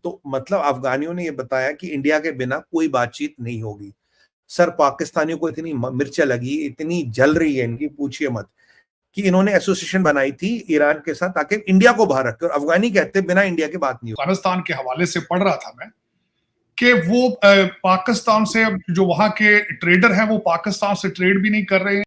तो मतलब अफगानियों ने ये बताया कि इंडिया के बिना कोई बातचीत नहीं होगी। सर पाकिस्तानियों को इतनी मिर्चा लगी, इतनी जल रही है इनकी, पूछिए मत, कि इन्होंने एसोसिएशन बनाई थी ईरान के साथ ताकि इंडिया को बाहर रखे, और अफगानी कहते बिना इंडिया के बात नहीं हो। अफगानिस्तान के हवाले से पढ़ रहा था मैं कि वो पाकिस्तान से जो वहां के ट्रेडर हैं वो पाकिस्तान से ट्रेड भी नहीं कर रहे हैं।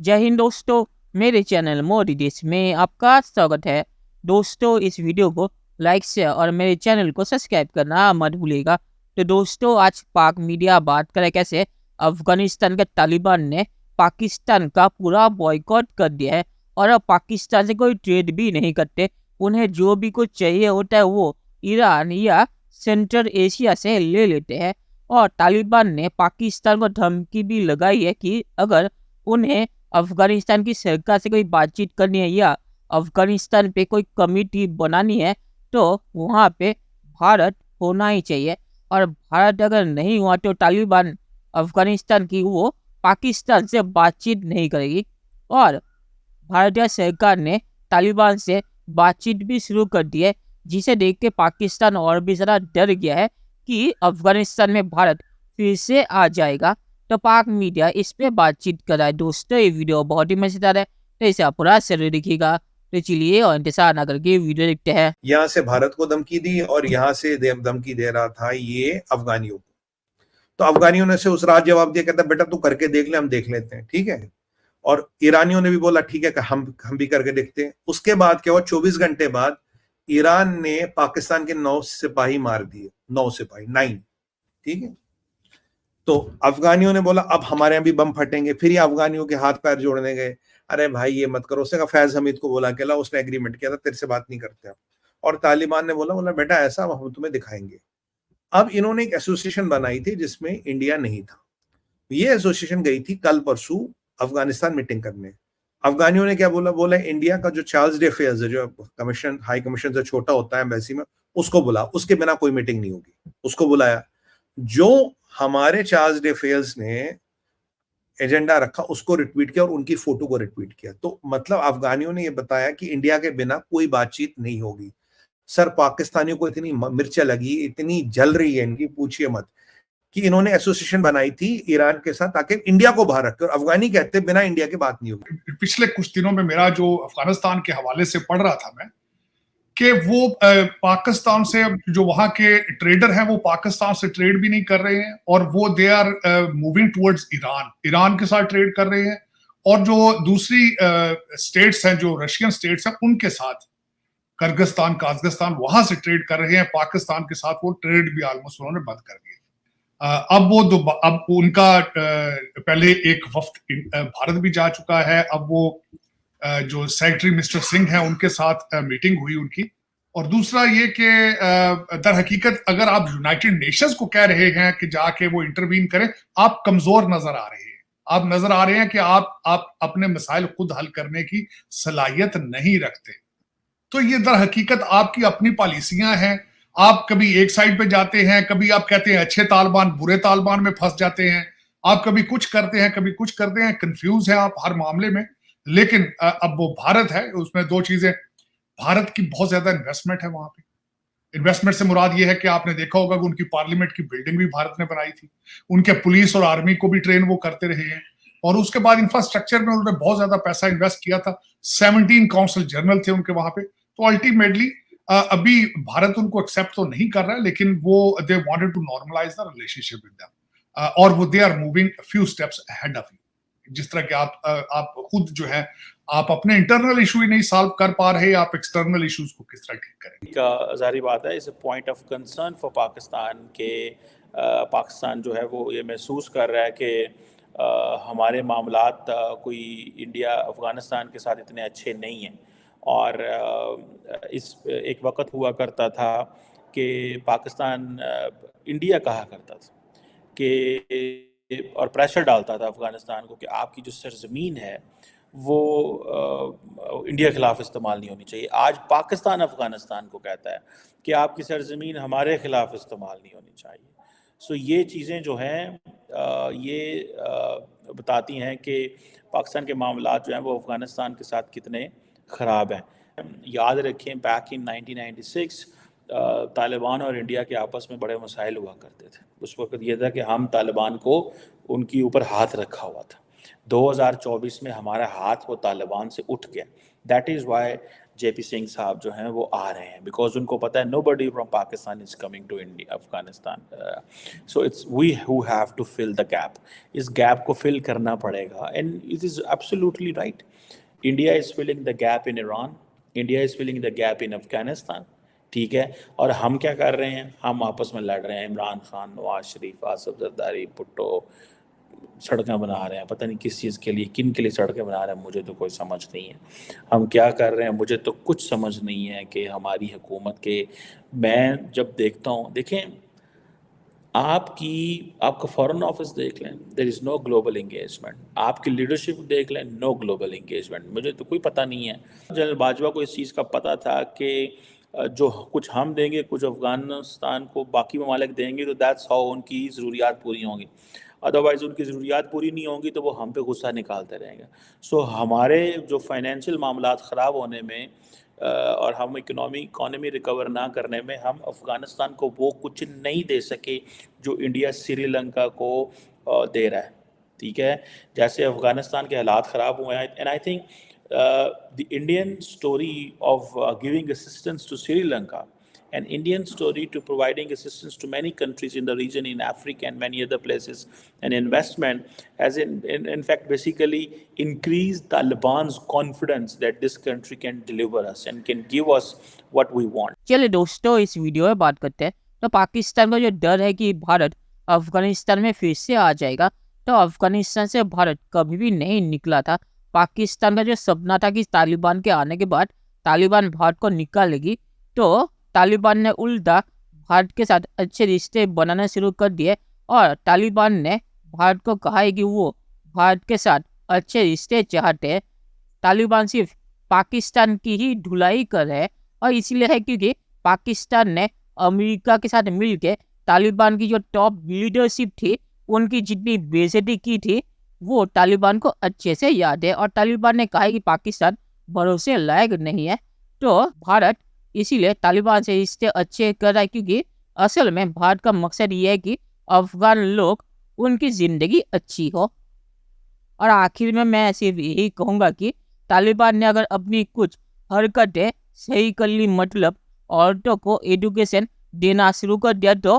जय हिंद दोस्तों, मेरे चैनल मोदी देश में आपका स्वागत है। दोस्तों, इस वीडियो को लाइक शेयर और मेरे चैनल को सब्सक्राइब करना मत भूलिएगा। तो दोस्तों, आज पाक मीडिया बात करे कैसे अफगानिस्तान के तालिबान ने पाकिस्तान का पूरा बॉयकॉट कर दिया है और अब पाकिस्तान से कोई ट्रेड भी नहीं करते। उन्हें जो भी कुछ चाहिए होता है वो ईरान या सेंट्रल एशिया से ले लेते हैं। और तालिबान ने पाकिस्तान को धमकी भी लगाई है कि अगर उन्हें अफगानिस्तान की सरकार से कोई बातचीत करनी है या अफगानिस्तान पे कोई कमेटी बनानी है तो वहाँ पे भारत होना ही चाहिए, और भारत अगर नहीं हुआ तो तालिबान अफगानिस्तान की वो पाकिस्तान से बातचीत नहीं करेगी। और भारतीय सरकार ने तालिबान से बातचीत भी शुरू कर दी है, जिसे देख के पाकिस्तान और भी ज़्यादा डर गया है कि अफगानिस्तान में भारत फिर से आ जाएगा। तो पाक मीडिया इस पे बातचीत कर रहा है। दोस्तों, ये वीडियो बहुत ही मजेदार है, तो इसे आप पूरा जरूर देखिएगा। तो चलिए और इंतजार ना करके वीडियो देखते हैं। यहाँ से भारत को धमकी दी और यहाँ से धमकी दे रहा था ये अफगानियों को। तो अफगानियों ने से उस रात जवाब दिया, कहता बेटा तू करके देख ले, हम देख लेते हैं, ठीक है। और ईरानियों ने भी बोला ठीक है, हम भी करके देखते हैं। उसके बाद क्या हुआ, 24 घंटे बाद ईरान ने पाकिस्तान के 9 सिपाही मार दिए, 9 सिपाही, 9, ठीक है। तो अफगानियों ने बोला अब हमारे यहाँ भी बम फटेंगे। फिर ये अफगानियों के हाथ पैर जोड़ने गए, अरे भाई ये मत करो। उसने कहा फैज हमीद को बोला, अकेला उसने एग्रीमेंट किया था, तेरे से बात नहीं करते। और तालिबान ने बोला बेटा ऐसा हम तुम्हें दिखाएंगे। अब इन्होंने एक एसोसिएशन बनाई थी जिसमें इंडिया नहीं था। ये एसोसिएशन गई थी कल परसों अफगानिस्तान मीटिंग करने। अफगानियों ने क्या बोला इंडिया का जो चार्ल्स डे अफेयर्स है, जो कमीशन, हाई कमीशन से छोटा होता है एम्बेसी में, उसको बुला, उसके बिना कोई मीटिंग नहीं होगी। उसको बुलाया। जो हमारे चार्ल्स डे अफेयर्स ने एजेंडा रखा उसको रिट्वीट किया और उनकी फोटो को रिट्वीट किया। तो मतलब अफगानियों ने यह बताया कि इंडिया के बिना कोई बातचीत नहीं होगी। सर पाकिस्तानियों को इतनी मिर्चा लगी, इतनी जल रही है इनकी, पूछिए मत, कि इन्होंने एसोसिएशन बनाई थी ईरान के साथ ताकि इंडिया को बाहर रखे, और अफगानी कहते बिना इंडिया के बात नहीं होगी। पिछले कुछ दिनों में मेरा जो अफगानिस्तान के हवाले से पढ़ रहा था मैं कि वो पाकिस्तान से जो वहां के ट्रेडर हैं वो पाकिस्तान से ट्रेड भी नहीं कर रहे हैं और वो they are moving towards Iran के साथ ट्रेड कर रहे हैं। और जो दूसरी स्टेट्स हैं, जो रशियन स्टेट्स हैं, उनके साथ किर्गिस्तान, काजाकिस्तान, वहां से ट्रेड कर रहे हैं। पाकिस्तान के साथ वो ट्रेड भी ऑलमोस्ट उन्होंने बंद कर दिया। अब उनका पहले एक वफ्द भारत भी जा चुका है। अब वो जो सेक्रेटरी मिस्टर सिंह हैं उनके साथ मीटिंग हुई उनकी। और दूसरा ये कि दर हकीकत अगर आप यूनाइटेड नेशंस को कह रहे हैं कि जाके वो इंटरवीन करें, आप कमजोर नजर आ रहे हैं। आप नजर आ रहे हैं कि आप अपने मसाइल खुद हल करने की सलाहियत नहीं रखते। तो ये दर हकीकत आपकी अपनी पॉलिसियां हैं। आप कभी एक साइड पे जाते हैं, कभी आप कहते हैं अच्छे तालिबान बुरे तालिबान में फंस जाते हैं। आप कभी कुछ करते हैं, कभी कुछ करते हैं, कंफ्यूज है आप हर मामले में। लेकिन अब वो भारत है, उसमें दो चीजें, भारत की बहुत ज्यादा इन्वेस्टमेंट है वहां पे। इन्वेस्टमेंट से मुराद ये है कि आपने देखा होगा कि उनकी पार्लियामेंट की बिल्डिंग भी भारत ने बनाई थी। उनके पुलिस और आर्मी को भी ट्रेन वो करते रहे हैं। और उसके बाद इंफ्रास्ट्रक्चर में उन्होंने बहुत ज्यादा पैसा इन्वेस्ट किया था। 17 कौंसल जनरल थे उनके वहां पे। तो अल्टीमेटली अभी भारत उनको एक्सेप्ट तो नहीं कर रहा है, लेकिन वो they wanted to normalise the relationship with them, और वो they are moving few steps ahead of you. जिस तरह के आप खुद जो है आप अपने इंटरनल इशू ही नहीं सॉल्व कर पा रहे, आप एक्सटर्नल इश्यूज को किस तरह ठीक करेंगे। का जारी बात है, इस point of concern for Pakistan के पाकिस्तान जो है वो ये महसूस कर रहा है कि हमारे मामलात कोई इंडिया अफ़गानिस्तान के साथ इतने अच्छे नहीं हैं। और इस एक वक्त हुआ करता था कि पाकिस्तान इंडिया कहा करता था कि और प्रेशर डालता था अफ़गानिस्तान को कि आपकी जो सरजमीन है वो इंडिया के खिलाफ इस्तेमाल नहीं होनी चाहिए। आज पाकिस्तान अफ़गानिस्तान को कहता है कि आपकी सरजमीन हमारे खिलाफ इस्तेमाल नहीं होनी चाहिए। सो ये चीज़ें जो हैं ये बताती हैं कि पाकिस्तान के मामलात जो हैं वो अफ़गानिस्तान के साथ कितने ख़राब है। याद रखें बैक इन 1996 तालिबान और इंडिया के आपस में बड़े मसाइल हुआ करते थे। उस वक्त ये था कि हम तालिबान को उनके ऊपर हाथ रखा हुआ था। 2024 में हमारा हाथ वो तालिबान से उठ गया। That is why JP Singh साहब जो हैं वो आ रहे हैं, बिकॉज उनको पता है nobody from Pakistan is coming to India Afghanistan. So it's we who have to fill the gap. इस गैप को फिल करना पड़ेगा and it is absolutely right. India is filling the gap in Iran, India is filling the gap in Afghanistan, ठीक है। और हम क्या कर रहे हैं, हम आपस में लड़ रहे हैं। इमरान खान, नवाज शरीफ, आसिफ जरदारी, भुट्टो सड़कें बना रहे हैं, पता नहीं किस चीज़ के लिए, किन के लिए सड़कें बना रहे हैं, मुझे तो कोई समझ नहीं है। हम क्या कर रहे हैं, मुझे तो कुछ समझ नहीं है कि हमारी हुकूमत के। मैं जब देखता हूँ, देखें आपका फॉरेन ऑफिस देख लें, there is no global engagement. आपकी लीडरशिप देख लें, नो ग्लोबल इंगेजमेंट। मुझे तो कोई पता नहीं है। जनरल बाजवा को इस चीज़ का पता था कि जो कुछ हम देंगे, कुछ अफ़गानिस्तान को बाकी ममालिक देंगे, तो दैट्स हाउ उनकी ज़रूरियात पूरी होंगी। अदरवाइज़ उनकी ज़रूरियात पूरी नहीं होंगी तो वो हम पे गुस्सा निकालते रहेंगे। सो हमारे जो फाइनेंशियल मामलात ख़राब होने में और हम इकोनॉमी रिकवर ना करने में, हम अफ़गानिस्तान को वो कुछ नहीं दे सके जो इंडिया श्रीलंका को दे रहा है, ठीक है। जैसे अफ़गानिस्तान के हालात ख़राब हुए हैं, and I think the Indian story of giving assistance to Sri Lanka, an Indian story to providing assistance to many countries in the region, in Africa and many other places, and investment has in fact basically increased Taliban's confidence that this country can deliver us and can give us what we want. चलिए दोस्तों, इस video में बात करते हैं। तो पाकिस्तान का जो डर है कि भारत अफगानिस्तान में फिर से आ जाएगा, तो अफगानिस्तान से भारत कभी भी नहीं निकला था। पाकिस्तान का जो सपना था कि तालिबान के आने के बाद तालिबान भारत को निकालेगी, तो तालिबान ने उल्टा भारत के साथ अच्छे रिश्ते बनाना शुरू कर दिए और तालिबान ने भारत को कहा है कि वो भारत के साथ अच्छे रिश्ते चाहते हैं। तालिबान सिर्फ पाकिस्तान की ही धुलाई कर रहे हैं और इसलिए है क्योंकि पाकिस्तान ने अमेरिका के साथ मिलकर तालिबान की जो टॉप लीडरशिप थी उनकी जितनी बेइज्जती की थी वो तालिबान को अच्छे से याद है। और तालिबान ने कहा है कि पाकिस्तान भरोसे लायक नहीं है, तो भारत इसीलिए तालिबान से रिश्ते अच्छे कर रहा है, क्योंकि असल में भारत का मकसद ये है कि अफगान लोग उनकी ज़िंदगी अच्छी हो। और आखिर में मैं सिर्फ यही कहूँगा कि तालिबान ने अगर अपनी कुछ हरकतें सही कर ली, मतलब औरतों को एजुकेशन देना शुरू कर दिया, तो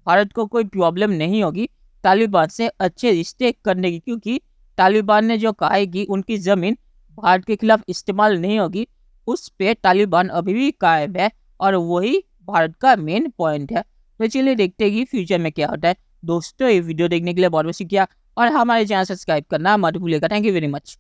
भारत को कोई प्रॉब्लम नहीं होगी तालिबान से अच्छे रिश्ते करने की, क्योंकि तालिबान ने जो कहा है कि उनकी ज़मीन भारत के खिलाफ इस्तेमाल नहीं होगी, उस पे तालिबान अभी भी कायम है और वही भारत का मेन पॉइंट है। तो चलिए देखते हैं कि फ्यूचर में क्या होता है। दोस्तों, ये वीडियो देखने के लिए बहुत बहुत शुक्रिया और हमारे चैनल सब्सक्राइब करना मत भूलिएगा। Thank you very much.